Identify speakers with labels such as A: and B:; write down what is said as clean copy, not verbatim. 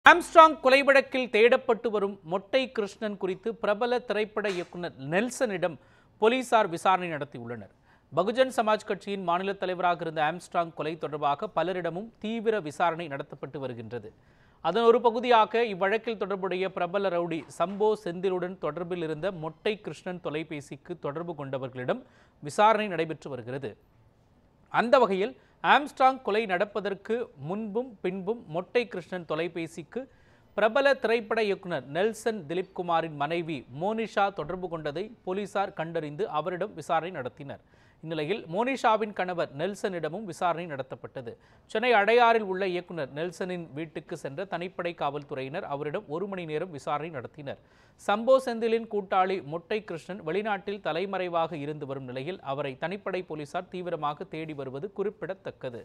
A: Armstrong கொலை வழக்கில் தேடப்பட்டு வரும் மொட்டை கிருஷ்ணன் குறித்து பிரபல திரைப்பட இயக்குனர் நெல்சனிடம் போலீசார் விசாரணை நடத்தியுள்ளனர். பகுஜன் சமாஜ் கட்சியின் மாநில தலைவராக இருந்த ஆம்ஸ்ட்ராங் கொலை தொடர்பாக பலரிடமும் தீவிர விசாரணை நடத்தப்பட்டு வருகின்றது. அதன் ஒரு பகுதியாக இவ்வழக்கில் தொடர்புடைய பிரபல ரவுடி சம்போ செந்திலுடன் தொடர்பில் இருந்த மொட்டை கிருஷ்ணன் தொலைபேசிக்கு தொடர்பு கொண்டவர்களிடம் விசாரணை நடைபெற்று வருகிறது. அந்த வகையில் ஆம்ஸ்ட்ராங் கொலை நடப்பதற்கு முன்பும் பின்பும் மொட்டை கிருஷ்ணன் தொலைபேசிக்கு பிரபல திரைப்பட இயக்குனர் நெல்சன் திலீப்குமாரின் மனைவி மோனிஷா தொடர்பு கொண்டதை போலீசார் கண்டறிந்து அவரிடம் விசாரணை நடத்தினர். இந்நிலையில் மோனிஷாவின் கணவர் நெல்சனிடமும் விசாரணை நடத்தப்பட்டது. சென்னை அடையாறில் உள்ள இயக்குனர் நெல்சனின் வீட்டுக்கு சென்ற தனிப்படை காவல்துறையினர் அவரிடம் 1 மணி நேரம் விசாரணை நடத்தினர். சம்போ செந்திலின் கூட்டாளி மொட்டை கிருஷ்ணன் வெளிநாட்டில் தலைமறைவாக இருந்து வரும் நிலையில் அவரை தனிப்படை போலீசார் தீவிரமாக தேடி வருவது குறிப்பிடத்தக்கது.